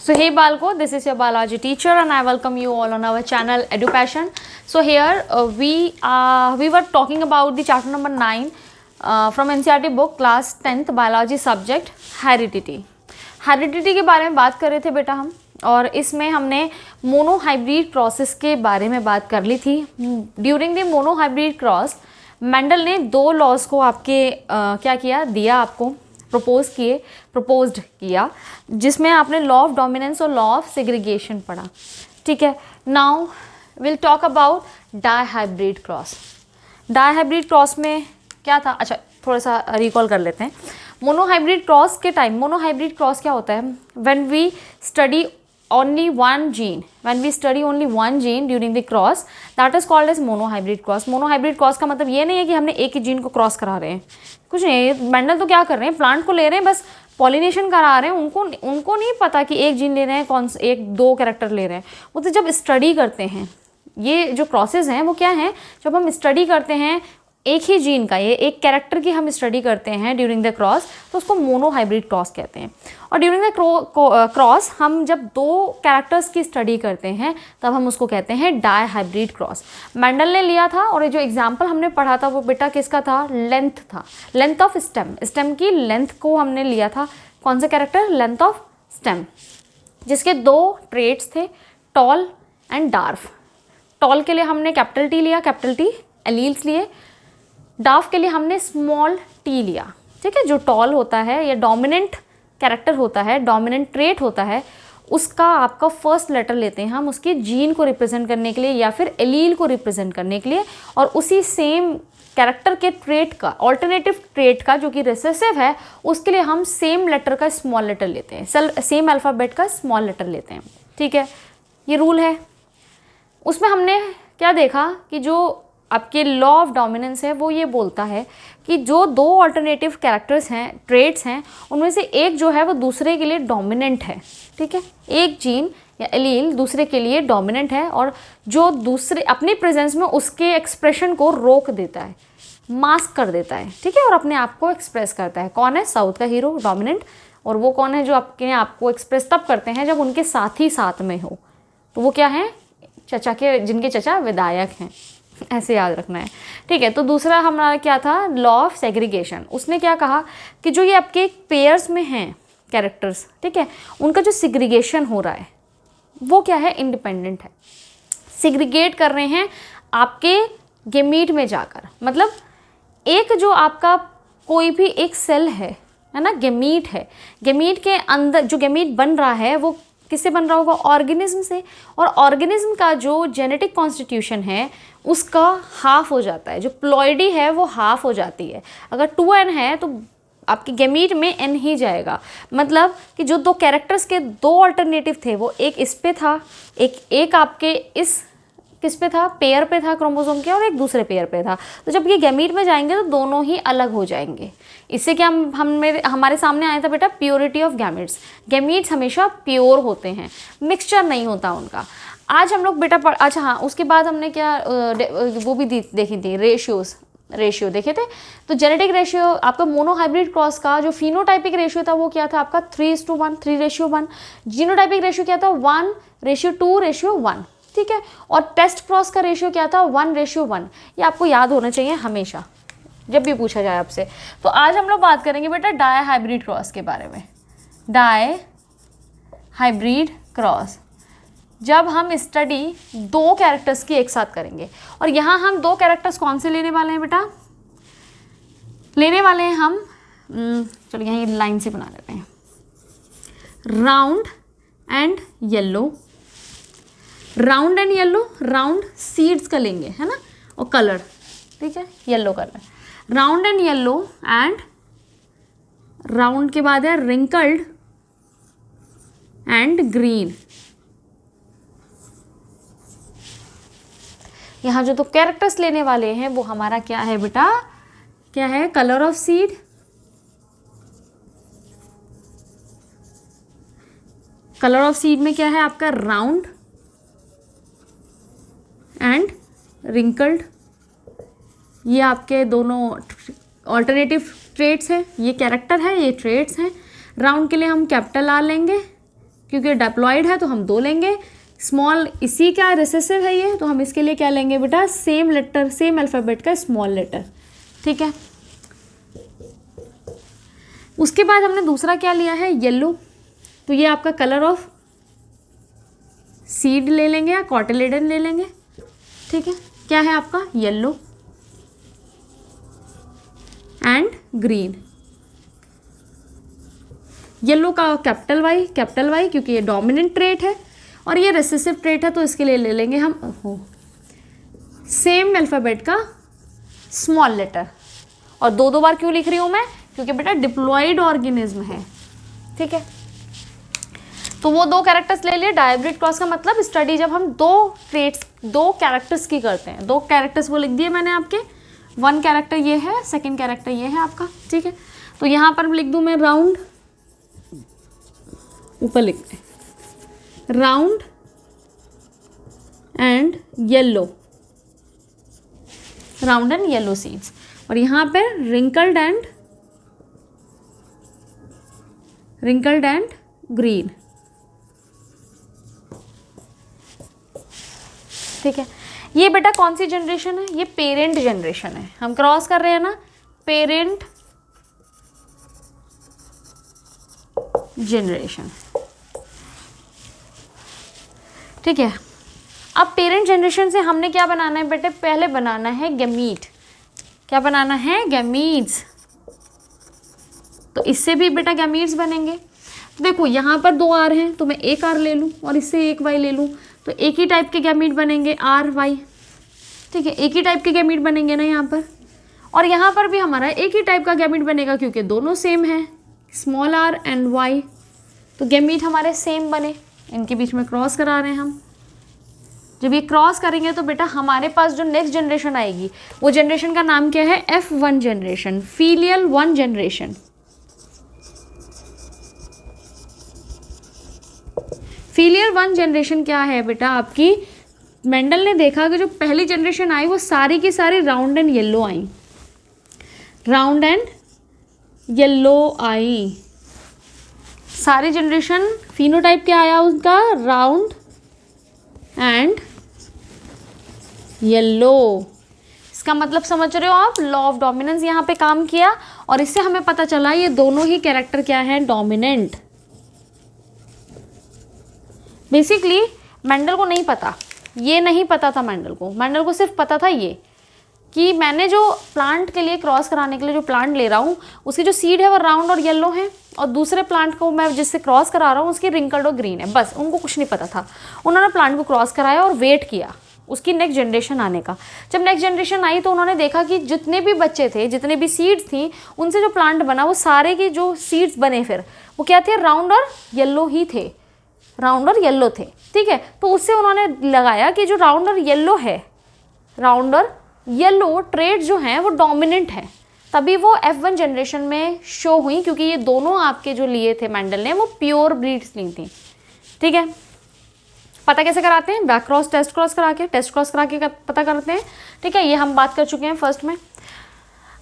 So hey Balko, this is your biology teacher and I welcome you all on our channel EduPassion. So here we were talking about the chapter number 9 from NCERT book class 10th biology subject heredity. Heredity के बारे में बात कर रहे थे बेटा हम, और इसमें हमने मोनोहाइब्रिड क्रॉसेस के बारे में बात कर ली थी. During the monohybrid cross Mendel ने 2 लॉज को आपके क्या किया, दिया आपको, प्रपोज्ड किया, जिसमें आपने लॉ ऑफ डोमिनेंस और लॉ ऑफ सेग्रीगेशन पढ़ा. ठीक है. Now will talk about dihybrid cross. Dihybrid cross में क्या था, अच्छा थोड़ा सा रिकॉल कर लेते हैं. मोनोहाइब्रिड क्रॉस के टाइम, मोनोहाइब्रिड क्रॉस क्या होता है, when we study only one gene during the cross, that is called as monohybrid cross. monohybrid cross का मतलब ये नहीं है कि हमने एक ही जीन को क्रॉस करा रहे हैं, कुछ नहीं. मेंडल तो क्या कर रहे हैं, प्लांट को ले रहे हैं, बस पॉलिनेशन करा रहे हैं. उनको नहीं पता कि एक जीन ले रहे हैं, कौन से 1-2 कैरेक्टर ले रहे हैं. वो तो जब स्टडी करते हैं, ये जो प्रोसेस हैं वो क्या है, जब हम स्टडी करते हैं एक ही जीन का, ये एक कैरेक्टर की हम स्टडी करते हैं ड्यूरिंग द क्रॉस, तो उसको मोनोहाइब्रिड क्रॉस कहते हैं. और ड्यूरिंग द क्रॉस हम जब 2 कैरेक्टर्स की स्टडी करते हैं तब हम उसको कहते हैं डायहाइब्रिड क्रॉस. मेंडल ने लिया था, और जो एग्जाम्पल हमने पढ़ा था वो बेटा किसका था, लेंथ था, लेंथ ऑफ स्टेम की लेंथ को हमने लिया था. कौन सा कैरेक्टर, लेंथ ऑफ स्टेम, जिसके 2 ट्रेट्स थे, टॉल एंड डार्फ. टॉल के लिए हमने कैपिटल टी लिया, कैपिटल टी एलील्स लिए. डार्फ के लिए हमने स्मॉल टी लिया. ठीक है. जो टॉल होता है या डोमिनेंट कैरेक्टर होता है, डोमिनेंट ट्रेट होता है, उसका आपका फर्स्ट लेटर लेते हैं हम उसके जीन को रिप्रेजेंट करने के लिए या फिर एलील को रिप्रेजेंट करने के लिए, और उसी सेम कैरेक्टर के ट्रेट का, ऑल्टरनेटिव ट्रेट का जो कि रिसेसिव है, उसके लिए हम सेम लेटर का स्मॉल लेटर लेते हैं, सेम अल्फ़ाबेट का स्मॉल लेटर लेते हैं. ठीक है. ये रूल है. उसमें हमने क्या देखा कि जो आपके लॉ ऑफ डोमिनेंस है वो ये बोलता है कि जो 2 ऑल्टरनेटिव कैरेक्टर्स हैं, ट्रेट्स हैं, उनमें से एक जो है वो दूसरे के लिए डोमिनेंट है. ठीक है. एक जीन या एलील दूसरे के लिए डोमिनेंट है, और जो दूसरे अपनी प्रेजेंस में उसके एक्सप्रेशन को रोक देता है, मास्क कर देता है. ठीक है. और अपने आप को एक्सप्रेस करता है. कौन है, साउथ का हीरो, डोमिनेंट. और वो कौन है जो आपके आप को एक्सप्रेस तब करते हैं जब उनके साथ ही साथ में हो. तो वो क्या है, चचा के, जिनके चचा विधायक हैं, ऐसे याद रखना है. ठीक है. तो दूसरा हमारा क्या था, लॉ ऑफ सेग्रीगेशन. उसने क्या कहा कि जो ये आपके पेयर्स में हैं कैरेक्टर्स, ठीक है, उनका जो सिग्रीगेशन हो रहा है वो क्या है, इंडिपेंडेंट है. सिग्रीगेट कर रहे हैं आपके गेमीट में जाकर. मतलब एक जो आपका कोई भी एक सेल है ना, गेमीट है, गेमीट के अंदर जो गेमीट बन रहा है वो किससे बन रहा होगा, ऑर्गेनिज्म से. और ऑर्गेनिज्म का जो जेनेटिक कॉन्स्टिट्यूशन है उसका हाफ हो जाता है, जो प्लॉइडी है वो हाफ हो जाती है. अगर 2n है तो आपके गेमीट में n ही जाएगा. मतलब कि जो 2 कैरेक्टर्स के 2 अल्टरनेटिव थे वो एक इस पे था, एक आपके इस किस पे था, पेयर पे था क्रोमोसोम के, और एक दूसरे पेयर पे था. तो जब ये गेमीट में जाएंगे तो दोनों ही अलग हो जाएंगे. इससे क्या हमारे सामने आया था बेटा, प्योरिटी ऑफ गैमेट्स. गैमीट्स हमेशा प्योर होते हैं, मिक्सचर नहीं होता उनका. आज हम लोग बेटा अच्छा हाँ, उसके बाद हमने क्या वो भी देखी थी, रेशियो देखे थे. तो जेनेटिक रेशियो आपका मोनोहाइब्रिड क्रॉस का जो फिनोटाइपिक रेशियो था वो क्या था आपका 3:1, 3:1. जीनोटाइपिक रेशियो क्या था 1:2:1. ठीक है. और टेस्ट क्रॉस का रेशियो क्या था 1:1. ये आपको याद होना चाहिए हमेशा जब भी पूछा जाए आपसे. तो आज हम लोग बात करेंगे बेटा डायहाइब्रिड क्रॉस के बारे में. डायहाइब्रिड क्रॉस जब हम स्टडी 2 कैरेक्टर्स की एक साथ करेंगे, और यहाँ हम 2 कैरेक्टर्स कौन से लेने वाले हैं बेटा, लेने वाले हैं हम, चलो यहाँ ये लाइन से बना लेते हैं, round and yellow. Round and yellow, round seeds का लेंगे है ना, और कलर, ठीक है, yellow colour. Round and yellow, and round के बाद है रिंकल्ड एंड ग्रीन. यहाँ जो 2 कैरेक्टर्स लेने वाले हैं वो हमारा क्या है बेटा, क्या है, colour of seed, colour of seed में क्या है आपका राउंड एंड रिंकल्ड. ये आपके दोनों ऑल्टरनेटिव ट्रेट्स है, ये कैरेक्टर है, ये ट्रेट्स हैं। राउंड के लिए हम कैपिटल आर लेंगे, क्योंकि डिप्लॉयड है तो हम 2 लेंगे। स्मॉल इसी का रिसेसिव है ये, तो हम इसके लिए क्या लेंगे बेटा, सेम लेटर, सेम अल्फ़ाबेट का स्मॉल लेटर, ठीक है। उसके बाद हमने दूसरा क्या लिया है, येलो, तो ये आपका कलर ऑफ सीड ले लेंगे या कॉटिलेडन ले लेंगे, ठीक है। क्या है आपका, येलो एंड ग्रीन। येलो का कैपिटल वाई क्योंकि ये डोमिनेंट ट्रेट है और ये रिसेसिव ट्रेट है, तो इसके लिए ले लेंगे हम सेम अल्फ़ाबेट का स्मॉल लेटर। और 2 बार क्यों लिख रही हूँ मैं, क्योंकि बेटा डिप्लॉयड ऑर्गेनिज्म है, ठीक है। तो वो 2 कैरेक्टर्स ले लिए। डायब्रिड क्रॉस का मतलब स्टडी जब हम 2 कैरेक्टर्स की करते हैं। 2 कैरेक्टर्स वो लिख दिए मैंने आपके, 1 कैरेक्टर ये है, 2nd कैरेक्टर ये है आपका, ठीक है। तो यहाँ पर लिख दूँ मैं राउंड, ऊपर लिखते हैं round and yellow, round and yellow seeds. और यहाँ पे रिंकल्ड एंड ग्रीन, ठीक है। ये बेटा कौन सी जनरेशन है, ये पेरेंट जनरेशन है। हम क्रॉस कर रहे हैं ना, पेरेंट जनरेशन, ठीक है। अब पेरेंट जनरेशन से हमने क्या बनाना है बेटे, पहले बनाना है गैमीट। क्या बनाना है, गैमीट्स। तो इससे भी बेटा गैमीट्स बनेंगे। तो देखो यहाँ पर 2 आर हैं, तो मैं एक आर ले लूँ और इससे एक वाई ले लूँ, तो एक ही टाइप के गैमीट बनेंगे, आर वाई, ठीक है। एक ही टाइप के गैमीट बनेंगे ना यहाँ पर, और यहाँ पर भी हमारा एक ही टाइप का गैमीट बनेगा क्योंकि दोनों सेम है, स्मॉल आर एंड वाई। तो गैमीट हमारे सेम बने, इनके बीच में क्रॉस करा रहे हैं हम। जब ये क्रॉस करेंगे तो बेटा हमारे पास जो नेक्स्ट जनरेशन आएगी, वो जनरेशन का नाम क्या है, F1 generation, filial 1 generation. Filial 1 generation क्या है बेटा आपकी, मेंडल ने देखा कि जो पहली जनरेशन आई वो सारी की सारी राउंड एंड येलो आई, राउंड एंड येलो आई। सारी जनरेशन फिनोटाइप क्या आया उसका, राउंड एंड येलो। इसका मतलब समझ रहे हो आप, लॉ ऑफ डोमिनेंस यहाँ पे काम किया और इससे हमें पता चला ये दोनों ही कैरेक्टर क्या है, डोमिनेंट। बेसिकली मेंडल को नहीं पता, ये नहीं पता था मेंडल को सिर्फ पता था ये कि मैंने जो प्लांट के लिए क्रॉस कराने के लिए जो प्लांट ले रहा हूँ उसकी जो सीड है वो राउंड और येलो है, और दूसरे प्लांट को मैं जिससे क्रॉस करा रहा हूँ उसकी रिंकल्ड और ग्रीन है। बस उनको कुछ नहीं पता था। उन्होंने प्लांट को क्रॉस कराया और वेट किया उसकी नेक्स्ट जनरेशन आने का। जब नेक्स्ट जनरेशन आई तो उन्होंने देखा कि जितने भी बच्चे थे, जितने भी सीड्स थी, उनसे जो प्लांट बना वो सारे के जो सीड्स बने फिर वो क्या थे, राउंड और येलो ही थे, राउंड और येलो थे, ठीक है। तो उससे उन्होंने लगाया कि जो राउंड और येलो है, राउंड और येलो ट्रेड जो हैं वो डोमिनेंट है, तभी वो F1 जनरेशन में शो हुई, क्योंकि ये दोनों आपके जो लिए थे मेंडल ने वो प्योर ब्रीड्स ली थी, ठीक है। पता कैसे कराते हैं, बैक क्रॉस टेस्ट क्रॉस करा के पता करते हैं, ठीक है। ये हम बात कर चुके हैं फर्स्ट में।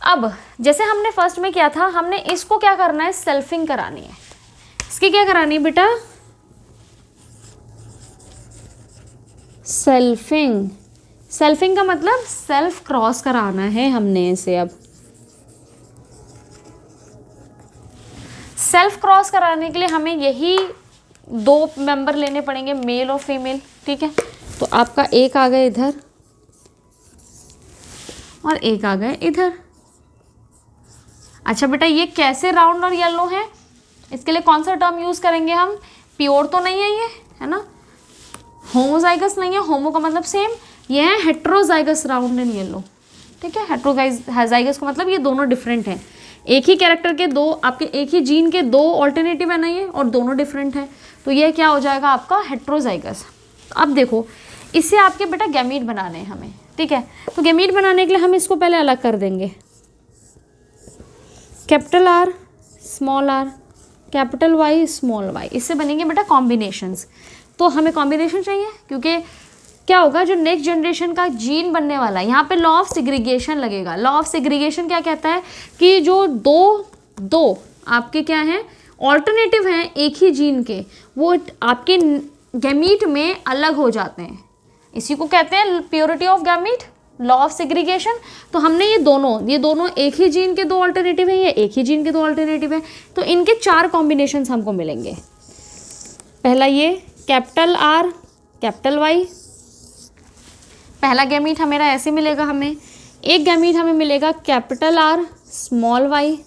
अब जैसे हमने फर्स्ट में किया था, हमने इसको क्या करना है, सेल्फिंग करानी है। इसकी क्या करानी है बेटा, सेल्फिंग। सेल्फिंग का मतलब सेल्फ क्रॉस कराना है हमने इसे। अब सेल्फ क्रॉस कराने के लिए हमें यही 2 मेंबर लेने पड़ेंगे, मेल और फीमेल, ठीक है। तो आपका एक आ गए इधर और एक आ गए इधर। अच्छा बेटा ये कैसे राउंड और येलो है, इसके लिए कौन सा टर्म यूज करेंगे हम, प्योर तो नहीं है ये, है ना, होमोजाइगस नहीं है, होमो का मतलब सेम, ये है हेट्रोजाइगस राउंड एंड येलो, ठीक है। हेट्रोजाइगस का मतलब ये दोनों डिफरेंट हैं, एक ही कैरेक्टर के 2, आपके एक ही जीन के 2 ऑल्टरनेटिव है ना ये, और दोनों डिफरेंट है, तो ये क्या हो जाएगा आपका हेट्रोजाइगस। अब देखो इससे आपके बेटा गैमीट बनाने हैं हमें, ठीक है। तो गैमीट बनाने के लिए हम इसको पहले अलग कर देंगे, capital R small R, capital Y small Y, इससे बनेंगे बेटा कॉम्बिनेशंस। तो हमें कॉम्बिनेशन चाहिए क्योंकि क्या होगा, जो नेक्स्ट जनरेशन का जीन बनने वाला है, यहाँ पे लॉ ऑफ सेग्रीगेशन लगेगा। लॉ ऑफ सेग्रीगेशन क्या कहता है कि जो दो आपके क्या हैं, ऑल्टरनेटिव हैं एक ही जीन के, वो आपके गैमीट में अलग हो जाते हैं। इसी को कहते हैं purity of gamete, law of segregation. तो हमने ये दोनों एक ही जीन के 2 ऑल्टरनेटिव हैं, ये एक ही जीन के 2 ऑल्टरनेटिव हैं, तो इनके 4 कॉम्बिनेशन हमको मिलेंगे। पहला ये कैपिटल आर कैपिटल वाई, पहला गैमीट हमेरा ऐसे मिलेगा हमें। एक गैमीट हमें मिलेगा कैपिटल आर स्मॉल वाई,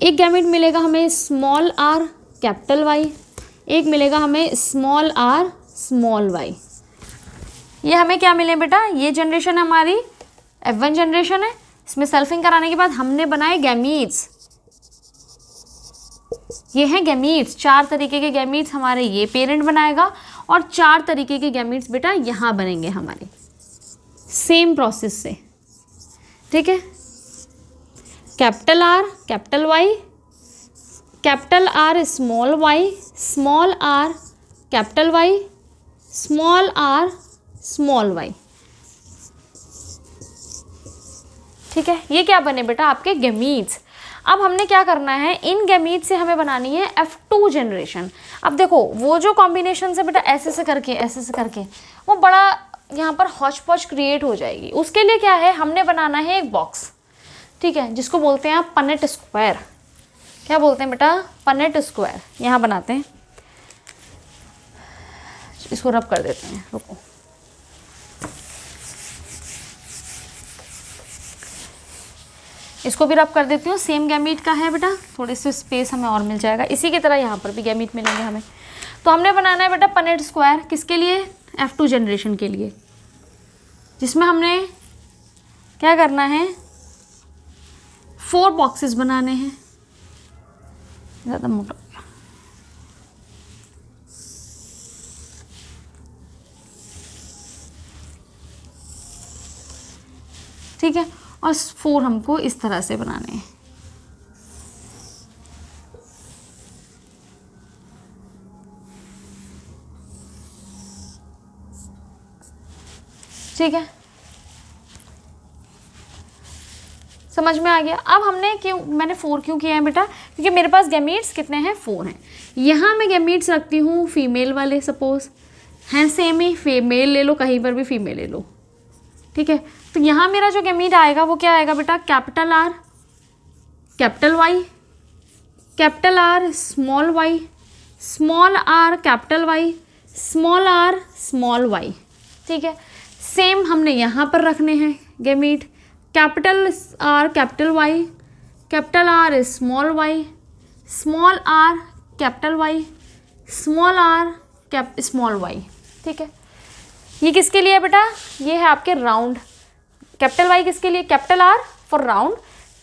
एक गैमीट मिलेगा हमें स्मॉल आर कैपिटल वाई, एक मिलेगा हमें स्मॉल आर स्मॉल वाई। ये हमें क्या मिले बेटा, ये जनरेशन हमारी F1 जनरेशन है। इसमें सल्फिंग कराने के बाद हमने बनाए गैमीट्स, ये हैं गैमीट्स। 4 तरीके के गैमीट्स हमारे ये पेरेंट बनाएगा और 4 तरीके के गैमीट्स बेटा यहाँ बनेंगे हमारे, सेम प्रोसेस से, ठीक है। Capital R capital Y, capital R small R capital Y, small R small Y, ठीक है। ये क्या बने बेटा, आपके गैमीट्स। अब हमने क्या करना है, इन गैमीट से हमें बनानी है F2 जनरेशन। अब देखो वो जो कॉम्बिनेशन से बेटा ऐसे से करके वो बड़ा यहाँ पर हॉच पॉच क्रिएट हो जाएगी। उसके लिए क्या है, हमने बनाना है एक बॉक्स, ठीक है, जिसको बोलते हैं आप पनेट स्क्वायर। क्या बोलते हैं बेटा, पनेट स्क्वायर। यहाँ बनाते हैं, इसको रब कर देते हैं, रुको। इसको भी रब कर देती हूँ, सेम गैमीट का है बेटा, थोड़ी सी स्पेस हमें और मिल जाएगा। इसी की तरह यहाँ पर भी गैमीट मिलेंगे हमें। तो हमने बनाना है बेटा पनेट स्क्वायर, किसके लिए, F2 जनरेशन के लिए, जिसमें हमने क्या करना है, 4 बॉक्सेस बनाने हैं। ज़्यादा मोटा, ठीक है, और 4 हमको इस तरह से बनाने हैं, ठीक है। समझ में आ गया। अब हमने मैंने 4 क्यों किया है बेटा, क्योंकि मेरे पास गैमीट्स कितने हैं, 4 हैं। यहाँ मैं गैमीट्स रखती हूँ फीमेल वाले, सपोज हैं सेम ही, फीमेल ले लो, कहीं पर भी फीमेल ले लो, ठीक है। तो यहाँ मेरा जो गैमीट आएगा वो क्या आएगा बेटा, capital R capital Y, capital R small Y, small R capital Y, small R small Y, ठीक है। सेम हमने यहाँ पर रखने हैं gamete, capital R capital Y, capital R small Y, small R capital Y, small R small Y, ठीक है। ये किसके लिए है बेटा, ये है आपके राउंड। कैपिटल वाई किसके लिए, capital R for round,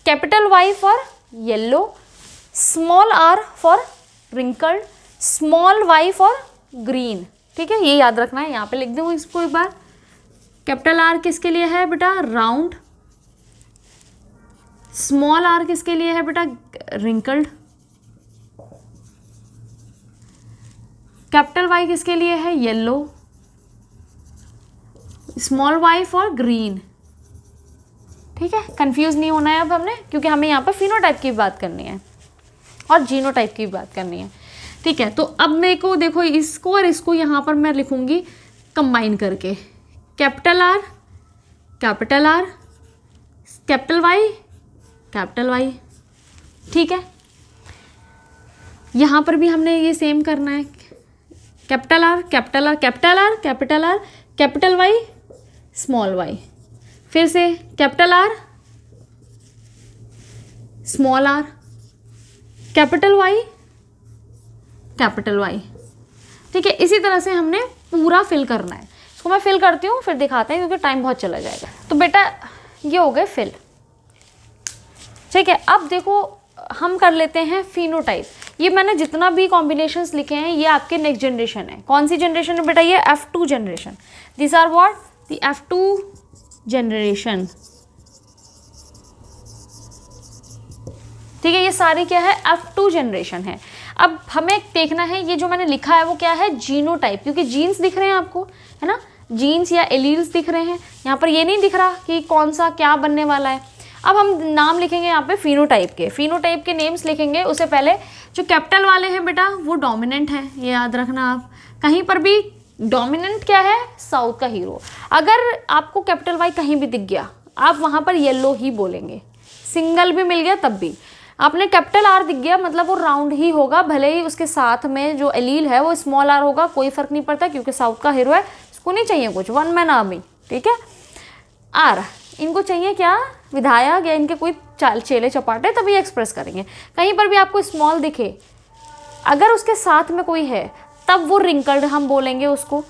capital Y for yellow, small R for wrinkled, small Y for green, ठीक है। ये याद रखना है, यहाँ पे लिख दूँ इसको एक बार। कैपिटल आर किसके लिए है बेटा, राउंड, स्मॉल आर किसके लिए है बेटा, रिंकल्ड, कैपिटल वाई किसके लिए है, yellow, small Y for green, ठीक है। कंफ्यूज नहीं होना है अब हमने, क्योंकि हमें यहाँ पर फिनोटाइप की बात करनी है और जीनोटाइप की बात करनी है, ठीक है। तो अब मेरे को देखो, इसको और इसको यहाँ पर मैं लिखूंगी कंबाइन करके, capital R capital R capital Y, ठीक है। यहाँ पर भी हमने ये सेम करना है, capital R capital R capital R capital R capital Y small Y, फिर से capital R small R capital Y, ठीक है। इसी तरह से हमने पूरा फिल करना है। इसको मैं फिल करती हूँ, फिर दिखाते हैं, क्योंकि टाइम बहुत चला जाएगा। तो बेटा ये हो गए फिल, ठीक है। अब देखो हम कर लेते हैं फिनोटाइप। ये मैंने जितना भी कॉम्बिनेशंस लिखे हैं ये आपके नेक्स्ट जनरेशन है। कौन सी जनरेशन है बेटा, ये F2 generation. This are what, the F2 generation, ठीक है। ये सारी क्या है, F2 जनरेशन है। अब हमें देखना है ये जो मैंने लिखा है वो क्या है, जीनोटाइप, क्योंकि जीन्स दिख रहे हैं आपको, है ना, जीन्स या एलील्स दिख रहे हैं। यहाँ पर ये नहीं दिख रहा कि कौन सा क्या बनने वाला है। अब हम नाम लिखेंगे यहाँ पे फिनोटाइप के नेम्स लिखेंगे। उससे पहले जो कैपिटल वाले हैं बेटा वो डोमिनेंट है, ये याद रखना आप। कहीं पर भी डोमिनेंट क्या है, साउथ का हीरो। अगर आपको कैपिटल वाई कहीं भी दिख गया आप वहाँ पर येलो ही बोलेंगे, सिंगल भी मिल गया तब भी। आपने कैपिटल आर दिख गया मतलब वो राउंड ही होगा, भले ही उसके साथ में जो एलील है वो स्मॉल आर होगा, कोई फर्क नहीं पड़ता, क्योंकि साउथ का हीरो है, उसको नहीं चाहिए कुछ, वन मैन आर्मी, ठीक है। आर इनको चाहिए क्या, विधायक या इनके कोई चेले चपाटे, तभी एक्सप्रेस करेंगे। कहीं पर भी आपको स्मॉल दिखे, अगर उसके साथ में कोई है तब वो रिंकल्ड हम बोलेंगे उसको।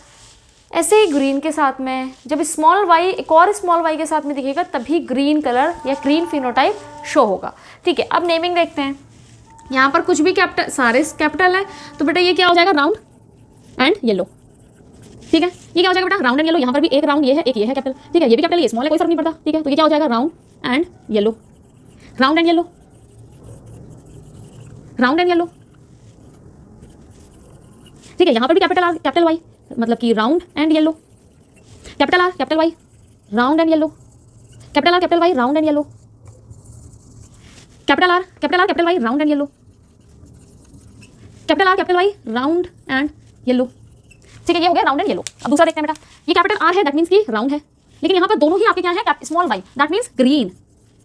ऐसे ही ग्रीन के साथ में जब स्मॉल वाई एक और स्मॉल वाई के साथ में दिखेगा तभी ग्रीन कलर या ग्रीन फिनोटाइप शो होगा, ठीक है। अब नेमिंग देखते हैं। यहाँ पर कुछ भी कैपिटल, सारे कैपिटल है, तो बेटा ये क्या हो जाएगा, राउंड एंड येलो, ठीक है। ये क्या हो जाएगा बेटा, राउंड एंड येलो। यहाँ पर भी एक राउंड ये है, एक ये है कैपिटल, ठीक है। ये भी कैपिटल, ये स्मॉल है, कोई फर्क नहीं पड़ता, ठीक है। तो ये क्या हो जाएगा, round and yellow, round and yellow, round and yellow, ठीक है। यहाँ पर भी कैपिटल आर कैपिटल वाई, मतलब कि round and yellow, capital R capital Y, round and yellow, capital R capital Y, round and yellow, capital R capital Y, round and yellow, capital R capital Y, round and yellow, ठीक है। ये हो गया round and yellow. अब दूसरा देखते हैं बेटा, ये कैपिटल आर है, दैट मीन्स कि राउंड है, लेकिन यहाँ पर दोनों ही आपके क्या है, small Y, that means green,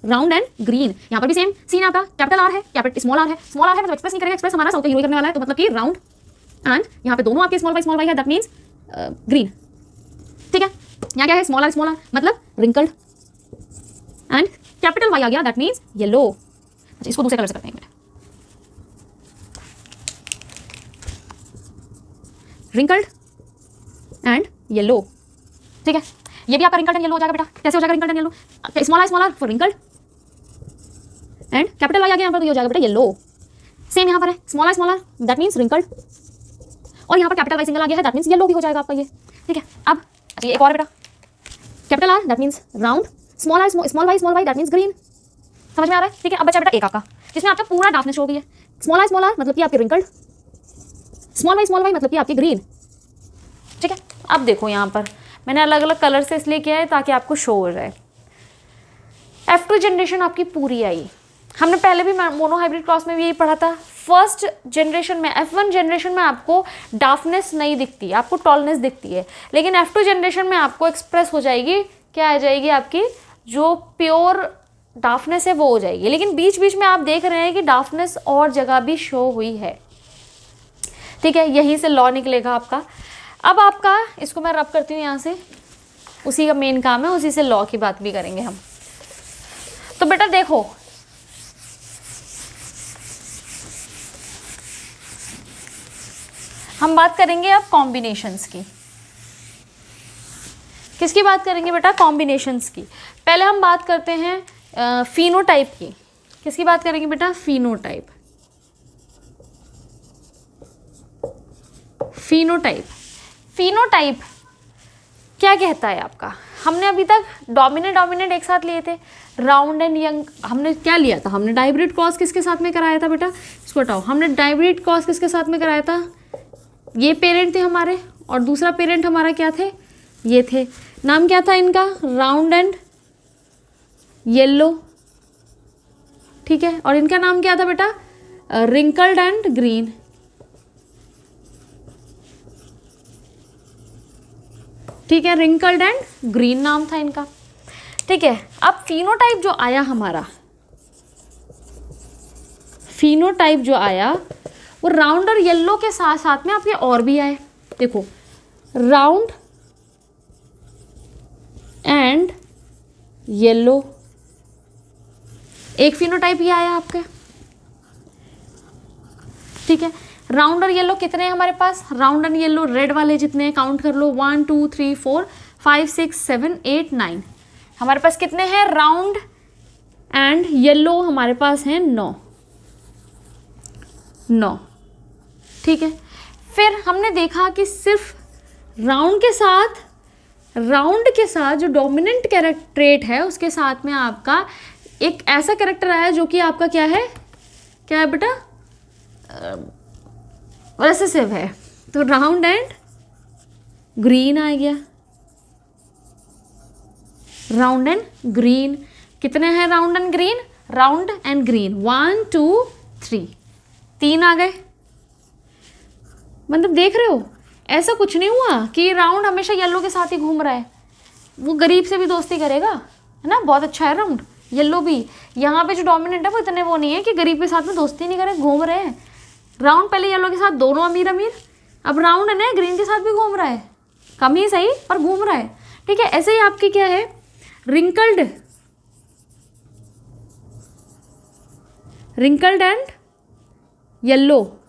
round and green. यहाँ पर भी सेम सीन आपका, कैपिटल आर है, कैपिटल स्मॉल आर है, स्मॉल आर है मतलब एक्सप्रेस नहीं करेगा, एक्सप्रेस हमारा साउथ का हीरो करने वाला है, तो मतलब कि राउंड एंड यहाँ पे दोनों आपके स्मॉल वाई है, दैट मीन्स ग्रीन, ठीक है। यहाँ क्या है, स्मॉल आर मतलब रिंकल्ड एंड कैपिटल वाई आ गया, दैट मीन्स येलो। अच्छा, इसको दूसरे कलर से करते हैं, रिंकल्ड एंड येलो, ठीक है। ये भी आपका रिंकल्ड एंड येलो हो जाएगा बेटा। कैसे हो जाएगा wrinkled and yellow, small R for wrinkled and capital Y आ गया यहाँ पर, तो ये हो जाएगा बेटा येलो। सेम यहाँ पर है, small R that means wrinkled, और यहाँ पर कैपिटल वाई सिंगल आ गया है, दैट मीन्स येलो भी हो जाएगा आपका ये, ठीक है। अब ये एक और बेटा, capital R that means round, small Y that means green, समझ में आ रहा है, ठीक है। अब बचा बेटा एक आपका, जिसमें आपका पूरा डार्कनेस हो गई है। स्मॉल आर मतलब कि आपके रिंकल्ड, स्मॉल वाई मतलब कि आपकी ग्रीन, ठीक है। अब देखो यहाँ पर मैंने अलग अलग कलर से इसलिए किया है ताकि आपको शो हो जाए। F2 जनरेशन आपकी पूरी आई। हमने पहले भी मोनो हाइब्रिड क्रॉस में भी यही पढ़ा था। फर्स्ट जनरेशन में, F1 जनरेशन में आपको डार्कनेस नहीं दिखती, आपको टॉलनेस दिखती है, लेकिन F2 जनरेशन में आपको एक्सप्रेस हो जाएगी, क्या आ जाएगी, आपकी जो प्योर डार्कनेस है वो हो जाएगी। लेकिन बीच बीच में आप देख रहे हैं कि डार्कनेस और जगह भी शो हुई है, ठीक है। यहीं से लॉ निकलेगा आपका। अब आपका इसको मैं रब करती हूँ यहाँ से, उसी का मेन काम है, उसी से लॉ की बात भी करेंगे हम। तो बेटा देखो, हम बात करेंगे अब कॉम्बिनेशंस की। किसकी बात करेंगे बेटा, कॉम्बिनेशंस की। पहले हम बात करते हैं फिनोटाइप की। किसकी बात करेंगे बेटा, फिनोटाइप। फिनोटाइप क्या कहता है आपका, हमने अभी तक डोमिनेंट एक साथ लिए थे, राउंड एंड यंग। हमने क्या लिया था, हमने डाइब्रिड क्रॉस किसके साथ में कराया था बेटा, इसको हटाओ। हमने डाइब्रिड क्रॉस किसके साथ में कराया था, ये पेरेंट थे हमारे, और दूसरा पेरेंट हमारा क्या थे, ये थे। नाम क्या था इनका, राउंड एंड येलो, ठीक है। और इनका नाम क्या था बेटा, रिंकल्ड एंड ग्रीन, ठीक है। रिंकल्ड एंड ग्रीन नाम था इनका, ठीक है। अब फिनोटाइप जो आया हमारा, फिनोटाइप जो आया वो राउंड और येलो के साथ साथ में आपके और भी आए। देखो, राउंड एंड येलो, एक फिनोटाइप ही आया आपके, ठीक है। राउंड और येलो कितने हैं हमारे पास, राउंड एंड येलो रेड वाले जितने हैं काउंट कर लो, 1 2 3 4 5 6 7 8 9, हमारे पास कितने हैं, राउंड एंड येलो हमारे पास हैं 9, ठीक है। फिर हमने देखा कि सिर्फ राउंड के साथ जो डोमिनेंट ट्रेट है उसके साथ में आपका एक ऐसा कैरेक्टर आया जो कि आपका क्या है बेटा, रिसेसिव है, तो राउंड एंड ग्रीन आ गया, राउंड एंड ग्रीन। कितने हैं round and green? Round and green 1 2 3, 3 आ गए। मतलब देख रहे हो, ऐसा कुछ नहीं हुआ कि राउंड हमेशा येलो के साथ ही घूम रहा है, वो गरीब से भी दोस्ती करेगा, है ना, बहुत अच्छा है राउंड। येलो भी यहाँ पे जो डोमिनेंट है वो इतने वो नहीं है कि गरीब के साथ में दोस्ती नहीं करे, घूम रहे हैं। राउंड पहले येलो के साथ दोनों अमीर अमीर, अब राउंड है ना ग्रीन के साथ भी घूम रहा है, कम ही सही पर घूम रहा है। ठीक है, ऐसे ही आपकी क्या है, wrinkled, wrinkled and yellow,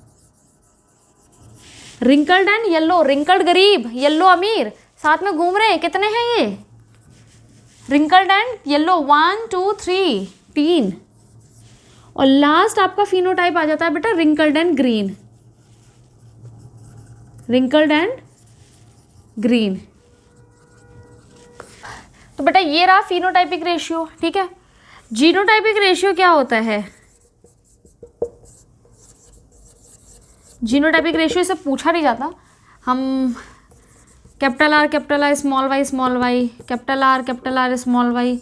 wrinkled and yellow, wrinkled गरीब, येलो अमीर, साथ में घूम रहे हैं। कितने हैं ये? Wrinkled and yellow 1 2 3, 3। और लास्ट आपका फिनोटाइप आ जाता है बेटा wrinkled and green, wrinkled and green. तो बेटा ये रहा फिनोटाइपिक रेशियो। ठीक है, जीनोटाइपिक रेशियो क्या होता है? जीनोटाइपिक रेशियो से पूछा नहीं जाता, हम capital R small Y, capital R small Y,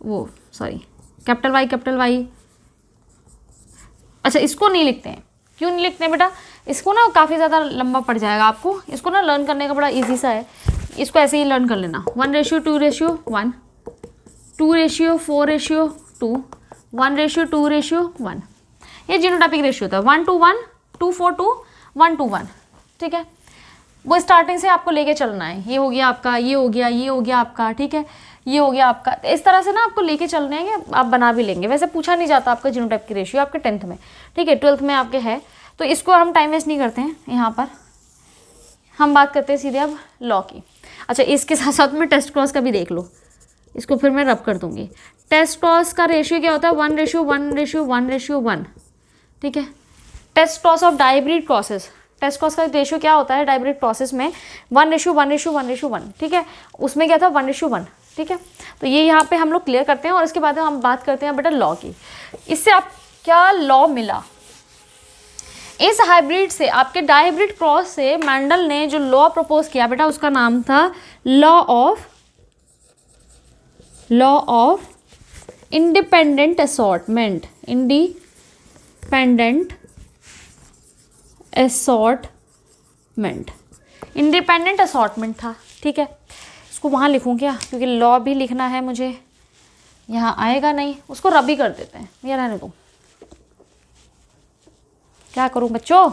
वो सॉरी कैपिटल वाई। अच्छा, इसको नहीं लिखते हैं, क्यों नहीं लिखते हैं बेटा? इसको ना काफ़ी ज़्यादा लंबा पड़ जाएगा आपको, इसको ना लर्न करने का बड़ा इजी सा है, इसको ऐसे ही लर्न कर लेना। 1:2:1, 2:4:2, 1:2:1, ये जीनोटाइपिक रेशियो था। 1:1, 2:4:2, 1:1। ठीक है, वो स्टार्टिंग से आपको लेके चलना है। ये हो गया आपका, ये हो गया, ये हो गया आपका, ठीक है, ये हो गया आपका। इस तरह से ना आपको लेके चलने हैं, आप बना भी लेंगे। वैसे पूछा नहीं जाता आपका जीनोटाइप की रेशियो आपके 10th में, ठीक है, 12th में आपके है, तो इसको हम टाइम वेस्ट नहीं करते हैं। यहाँ पर हम बात करते हैं सीधे अब लॉ की। अच्छा, इसके साथ साथ में टेस्ट क्रॉस का भी देख लो, इसको फिर मैं रब कर दूंगी। टेस्ट क्रॉस का रेशियो क्या होता है? 1:1:1:1, ठीक है। Test cross of dihybrid crosses, test cross का रेशियो क्या होता है डाइब्रिड प्रोसेस में? 1:1:1:1, ठीक है। उसमें क्या था? 1:1, ठीक है। तो ये यहाँ पे हम लोग क्लियर करते हैं और इसके बाद हम बात करते हैं बेटा लॉ की। इससे आप क्या लॉ मिला? इस हाइब्रिड से, आपके डाइब्रिड क्रॉस से मैंडल ने जो लॉ प्रपोज किया बेटा, उसका नाम था law of independent assortment, independent assortment, independent assortment था, ठीक है। इसको वहाँ लिखूँ क्या? क्योंकि लॉ भी लिखना है मुझे, यहाँ आएगा नहीं, उसको रब ही कर देते हैं, ये रहने दो। क्या करूँ बच्चों?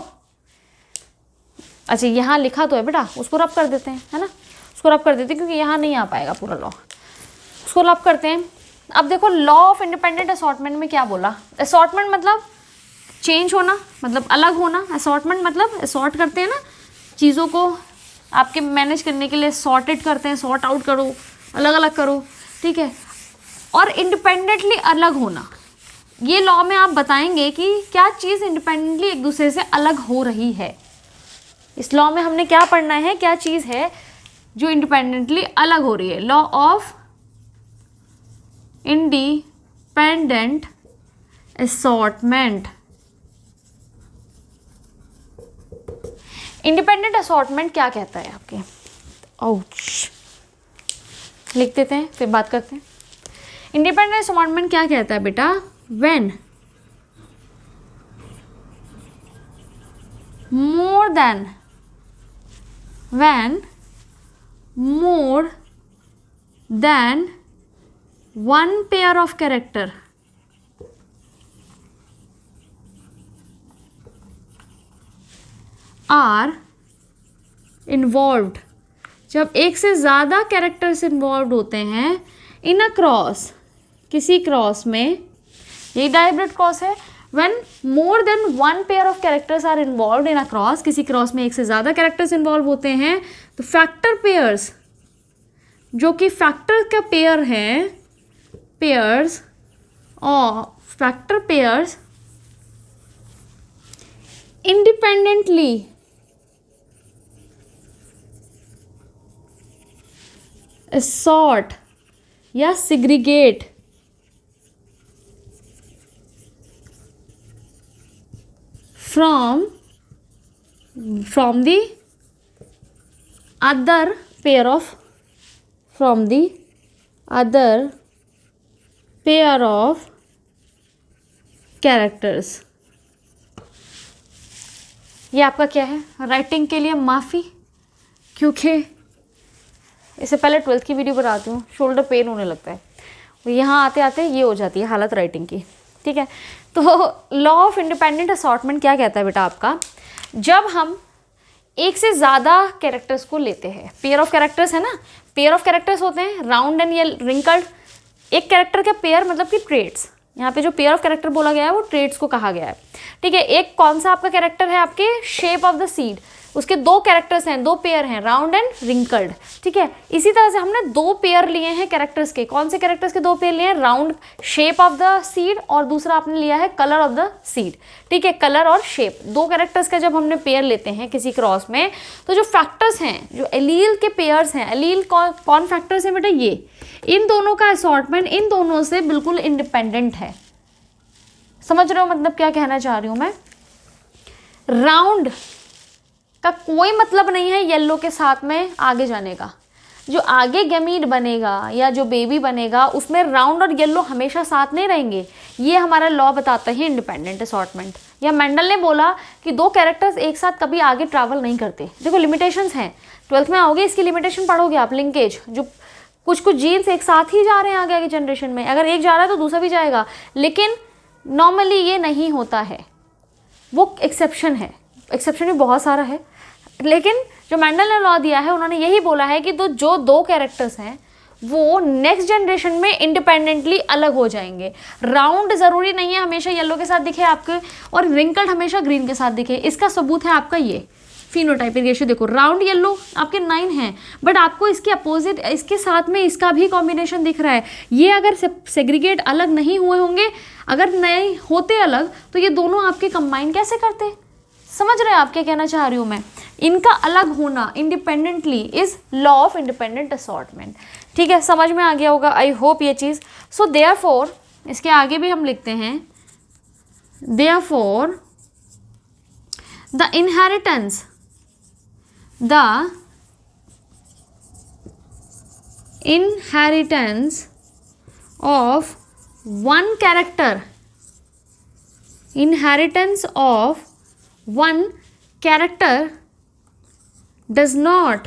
अच्छा, यहाँ लिखा तो है बेटा, उसको रब कर देते हैं, है ना, उसको रब कर देते हैं क्योंकि यहाँ नहीं आ पाएगा पूरा लॉ, उसको रब करते हैं। अब देखो, लॉ ऑफ इंडिपेंडेंट असॉर्टमेंट में क्या बोला? असॉर्टमेंट मतलब चेंज होना, मतलब अलग होना। असॉर्टमेंट मतलब असॉर्ट करते हैं ना चीज़ों को, आपके मैनेज करने के लिए सॉर्टेड करते हैं, सॉर्ट आउट करो, अलग अलग करो, ठीक है। और इंडिपेंडेंटली अलग होना, ये लॉ में आप बताएंगे कि क्या चीज़ इंडिपेंडेंटली एक दूसरे से अलग हो रही है। इस लॉ में हमने क्या पढ़ना है, क्या चीज़ है जो इंडिपेंडेंटली अलग हो रही है। Law of independent assortment. Independent assortment क्या कहता है आपके? आउच, लिख देते हैं फिर बात करते हैं। इंडिपेंडेंट असॉर्टमेंट क्या कहता है बेटा? When more than one pair of character are involved, जब एक से ज़्यादा कैरेक्टर्स इन्वॉल्व होते हैं इन अ क्रॉस, किसी क्रॉस में, ये डाइब्रिड क्रॉस है। When more than one pair of characters are involve in a cross, किसी क्रॉस में एक से ज़्यादा कैरेक्टर्स इन्वॉल्व होते हैं, तो फैक्टर पेयर्स, जो कि फैक्टर का पेयर हैं, पेयर्स और फैक्टर पेयर्स इंडिपेंडेंटली असॉर्ट या segregate from from the other pair of characters. ये आपका क्या है, राइटिंग के लिए माफ़ी, क्योंकि इससे पहले 12th की वीडियो बनाती हूँ, शोल्डर पेन होने लगता है, यहाँ आते आते ये हो जाती है हालत राइटिंग की, ठीक है। तो लॉ ऑफ इंडिपेंडेंट असॉर्टमेंट क्या कहता है बेटा आपका, जब हम एक से ज़्यादा कैरेक्टर्स को लेते हैं, पेयर ऑफ कैरेक्टर्स है ना, पेयर ऑफ कैरेक्टर्स होते हैं राउंड एंड या रिंकल्ड। एक कैरेक्टर का पेयर मतलब कि ट्रेट्स, यहाँ पे जो पेयर ऑफ कैरेक्टर बोला गया है वो ट्रेट्स को कहा गया है, ठीक है। एक कौन सा आपका कैरेक्टर है, आपके शेप ऑफ द सीड, उसके दो कैरेक्टर्स हैं, दो पेयर हैं, राउंड एंड रिंकल्ड, ठीक है। इसी तरह से हमने दो पेयर लिए हैं कैरेक्टर्स के, कौन से कैरेक्टर्स के दो पेयर लिए हैं, round shape of the seed और दूसरा आपने लिया है कलर ऑफ द सीड, ठीक है। कलर और शेप, दो कैरेक्टर्स का जब हमने पेयर लेते हैं किसी क्रॉस में, तो जो फैक्टर्स हैं, जो एलील के पेयर्स हैं, एलील कौन फैक्टर्स हैं बेटा, ये, इन दोनों का असॉर्टमेंट इन दोनों से बिल्कुल इंडिपेंडेंट है। समझ रहे हो मतलब क्या कहना चाह रही हूं मैं, राउंड का कोई मतलब नहीं है येलो के साथ में आगे जाने का, जो आगे गैमीट बनेगा या जो बेबी बनेगा उसमें राउंड और येलो हमेशा साथ नहीं रहेंगे, ये हमारा लॉ बताता है इंडिपेंडेंट असॉर्टमेंट। या मेंडल ने बोला कि दो कैरेक्टर्स एक साथ कभी आगे ट्रैवल नहीं करते। देखो लिमिटेशंस हैं, 12th में आओगे इसकी लिमिटेशन पढ़ोगे आप, लिंकेज, जो कुछ जीन्स एक साथ ही जा रहे हैं आगे आगे जनरेशन में, अगर एक जा रहा है तो दूसरा भी जाएगा, लेकिन नॉर्मली ये नहीं होता है, वो एक्सेप्शन है, एक्सेप्शन भी बहुत सारा है, लेकिन जो मेंडल ने लॉ दिया है उन्होंने यही बोला है कि तो जो दो कैरेक्टर्स हैं वो नेक्स्ट जनरेशन में इंडिपेंडेंटली अलग हो जाएंगे। राउंड ज़रूरी नहीं है हमेशा येलो के साथ दिखे आपके, और रिंकल्ड हमेशा ग्रीन के साथ दिखे। इसका सबूत है आपका ये फिनोटाइपिक रेशियो। देखो राउंड येलो आपके 9 हैं, बट आपको इसके अपोजिट, इसके साथ में इसका भी कॉम्बिनेशन दिख रहा है। ये अगर सेग्रीगेट अलग नहीं हुए होंगे, अगर नए होते अलग, तो ये दोनों आपके कंबाइन कैसे करते। समझ रहे हैं आप क्या कहना चाह रही हूँ मैं, इनका अलग होना independently is law of independent assortment, ठीक है। समझ में आ गया होगा, आई होप ये चीज़। सो देयरफॉर इसके आगे भी हम लिखते हैं, therefore the inheritance of one character, inheritance of one character does not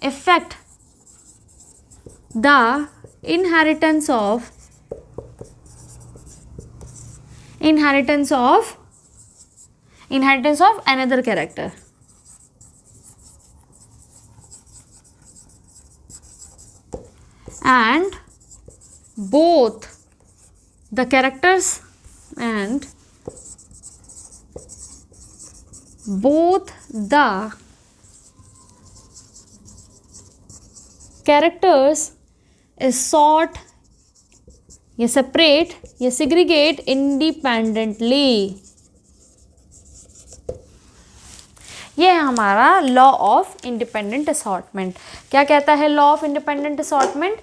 affect the inheritance of another character. And both the characters is sought या separate या segregate independently। ये है हमारा लॉ ऑफ इंडिपेंडेंट असॉर्टमेंट। क्या कहता है law of independent assortment,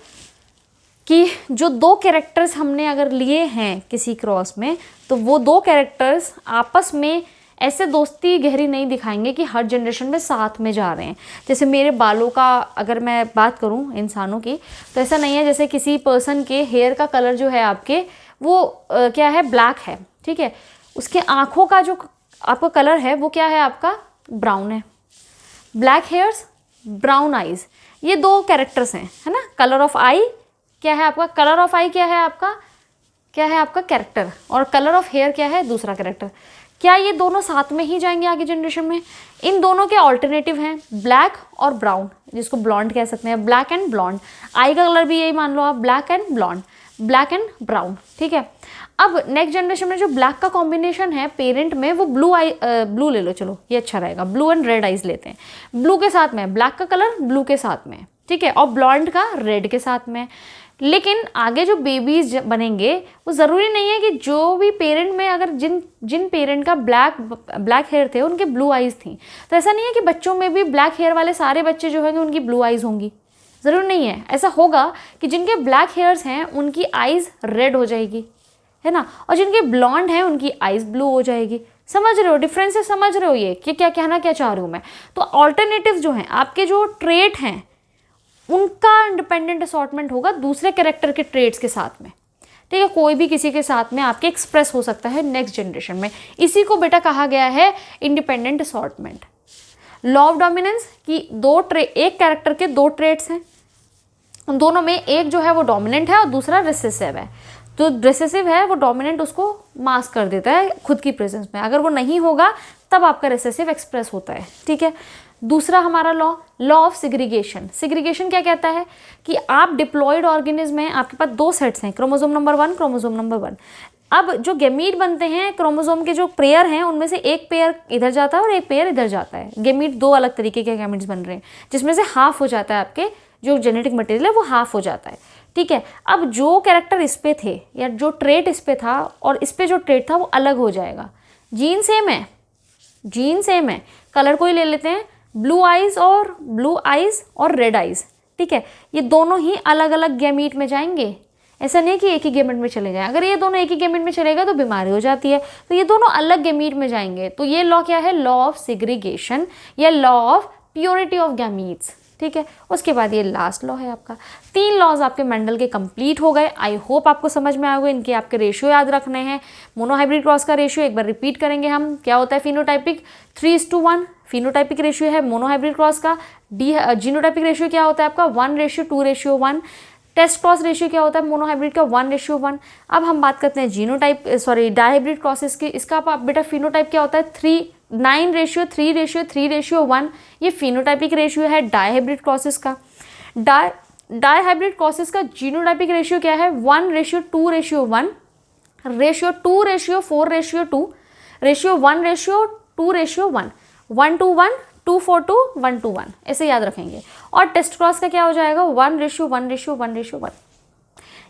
कि जो दो कैरेक्टर्स हमने अगर लिए हैं किसी क्रॉस में, तो वो दो कैरेक्टर्स आपस में ऐसे दोस्ती गहरी नहीं दिखाएंगे कि हर जनरेशन में साथ में जा रहे हैं। जैसे मेरे बालों का अगर मैं बात करूं इंसानों की, तो ऐसा नहीं है जैसे किसी पर्सन के हेयर का कलर जो है आपके वो क्या है, ब्लैक है, ठीक है। उसके आँखों का जो आपका कलर है वो क्या है, आपका ब्राउन है। ब्लैक हेयर्स, ब्राउन आईज, ये दो कैरेक्टर्स हैं, है ना। कलर ऑफ आई क्या है आपका, कलर ऑफ आई क्या है आपका कैरेक्टर, और कलर ऑफ हेयर क्या है, दूसरा कैरेक्टर। क्या ये दोनों साथ में ही जाएंगे आगे जनरेशन में? इन दोनों के ऑल्टरनेटिव हैं ब्लैक और ब्राउन, जिसको ब्लॉन्ड कह सकते हैं, ब्लैक एंड ब्लॉन्ड। आई का कलर भी यही मान लो आप, black and blond, black and brown, ठीक है। अब नेक्स्ट जनरेशन में जो ब्लैक का कॉम्बिनेशन है पेरेंट में, वो ब्लू ले लो, चलो ये अच्छा रहेगा, ब्लू एंड रेड आइज लेते हैं। ब्लू के साथ में ब्लैक का कलर ब्लू के साथ में, ठीक है, और ब्लॉन्ड का रेड के साथ में। लेकिन आगे जो बेबीज बनेंगे वो ज़रूरी नहीं है कि जो भी पेरेंट में, अगर जिन पेरेंट का ब्लैक हेयर थे उनके ब्लू आइज़ थी, तो ऐसा नहीं है कि बच्चों में भी ब्लैक हेयर वाले सारे बच्चे जो होंगे उनकी ब्लू आइज़ होंगी। ज़रूरी नहीं है, ऐसा होगा कि जिनके ब्लैक हेयर्स हैं उनकी आइज़ रेड हो जाएगी, है ना, और जिनके ब्लॉन्ड हैं उनकी आइज ब्लू हो जाएगी। समझ रहे हो डिफरेंसेस, समझ रहे हो ये कि क्या कहना क्या चाह रही हूँ मैं। तो ऑल्टरनेटिव जो हैं आपके जो ट्रेट हैं उनका इंडिपेंडेंट असॉर्टमेंट होगा दूसरे कैरेक्टर के ट्रेड्स के साथ में, ठीक है, कोई भी किसी के साथ में आपके एक्सप्रेस हो सकता है नेक्स्ट जनरेशन में। इसी को बेटा कहा गया है independent assortment. Law of dominance की एक कैरेक्टर के दो ट्रेड्स हैं, उन दोनों में एक जो है वो डोमिनेंट है और दूसरा रिसेसिव है। जो रिसेसिव है वो डोमिनेंट उसको मास्क कर देता है खुद की प्रेजेंस में, अगर वो नहीं होगा तब आपका रिसेसिव एक्सप्रेस होता है, ठीक है। दूसरा हमारा लॉ ऑफ सिग्रीगेशन। सिग्रीगेशन क्या कहता है कि आप डिप्लॉयड ऑर्गेनिज्म में आपके पास दो सेट्स हैं, क्रोमोसोम नंबर 1, क्रोमोसोम नंबर 1। अब जो गेमीट बनते हैं क्रोमोसोम के जो पेयर हैं उनमें से एक पेयर इधर जाता है और एक पेयर इधर जाता है। गेमीट दो अलग तरीके के गेमीट्स बन रहे हैं जिसमें से हाफ हो जाता है, आपके जो जेनेटिक मटेरियल है वो हाफ हो जाता है, ठीक है। अब जो कैरेक्टर इस पे थे या जो ट्रेट इस पे था और इस पे जो ट्रेट था वो अलग हो जाएगा। जीन सेम है, जीन सेम है, कलर को ही ले लेते हैं, ब्लू आइज और रेड आइज, ठीक है। ये दोनों ही अलग अलग गैमीट में जाएंगे, ऐसा नहीं कि एक ही गैमीट में चले जाएं। अगर ये दोनों एक ही गैमीट में चलेगा तो बीमारी हो जाती है, तो ये दोनों अलग गैमीट में जाएंगे। तो ये लॉ क्या है, लॉ ऑफ सिग्रीगेशन या law of purity of gametes, ठीक है। उसके बाद ये लास्ट लॉ है आपका। 3 लॉज आपके मेंडल के कंप्लीट हो गए। आई होप आपको समझ में आएगा। इनके आपके रेशियो याद रखने हैं। मोनोहाइब्रिड क्रॉस का रेशियो एक बार रिपीट करेंगे हम, क्या होता है फिनोटाइपिक 3:1 फिनोटाइपिक रेशियो है मोनोहाइब्रिड क्रॉस का। जीनोटाइपिक रेशियो क्या होता है आपका 1:2:1। टेस्ट क्रॉस रेशियो क्या होता है मोनोहाइब्रिड का 1:1। अब हम बात करते हैं डायहाइब्रिड क्रॉसेस की। इसका आप बेटा फिनोटाइप क्या होता है 9:3:3:1। ये फिनोटाइपिक रेशियो है डायहाइब्रिड क्रॉसेस का। डायहाइब्रिड क्रॉसेस का जीनोटाइपिक रेशियो क्या है 1:2:1, रेशियो 2:4:2, रेशियो 1:2:1, 1:1, 2:4:2, 1:1, ऐसे याद रखेंगे। और टेस्ट क्रॉस का क्या हो जाएगा 1:1:1:1।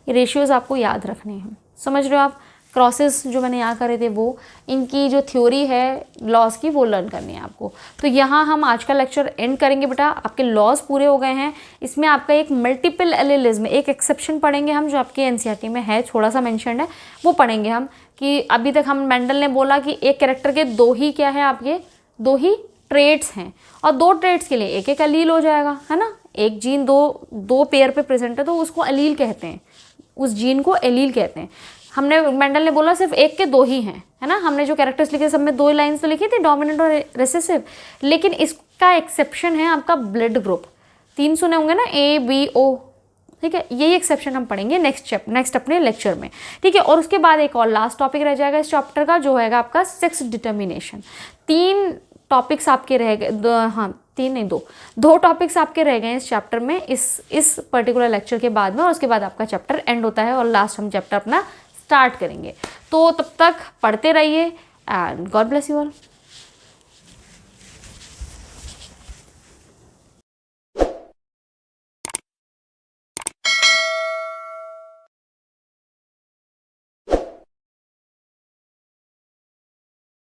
ये रेशियोज आपको याद रखने हैं, समझ रहे हो आप। क्रॉसेस जो मैंने यहाँ करे थे वो इनकी जो थ्योरी है लॉज की वो लर्न करनी है आपको। तो यहाँ हम आज का लेक्चर एंड करेंगे बेटा। आपके लॉज पूरे हो गए हैं। इसमें आपका एक मल्टीपल एलिलिज्म, एक एक्सेप्शन पढ़ेंगे हम जो आपके एनसीईआरटी में है, थोड़ा सा मेंशन्ड है, वो पढ़ेंगे हम। कि अभी तक हम मेंडल ने बोला कि एक कैरेक्टर के दो ही क्या है आपके, दो ही ट्रेड्स हैं और दो ट्रेड्स के लिए एक एक अलील हो जाएगा, है ना। एक जीन दो पेयर पे प्रेजेंट है तो उसको अलील कहते हैं, उस जीन को एलील कहते हैं। हमने मेंडल ने बोला सिर्फ एक के दो ही हैं, है ना। हमने जो कैरेक्टर्स लिखे सब में 2 लाइन्स तो लिखी थी, डोमिनेंट और रिसेसिव। लेकिन इसका एक्सेप्शन है आपका ब्लड ग्रुप। 3 सुने होंगे ना, ABO, ठीक है। यही एक्सेप्शन हम पढ़ेंगे नेक्स्ट अपने लेक्चर में, ठीक है। और उसके बाद एक और लास्ट टॉपिक रह जाएगा इस चैप्टर का, जो है आपका सेक्स डिटर्मिनेशन। 3 टॉपिक्स आपके रह गए, 3 नहीं 2 टॉपिक्स आपके रह गए इस चैप्टर में, इस पर्टिकुलर लेक्चर के बाद में। और उसके बाद आपका चैप्टर एंड होता है और लास्ट हम चैप्टर अपना स्टार्ट करेंगे। तो तब तक पढ़ते रहिए and God bless you all.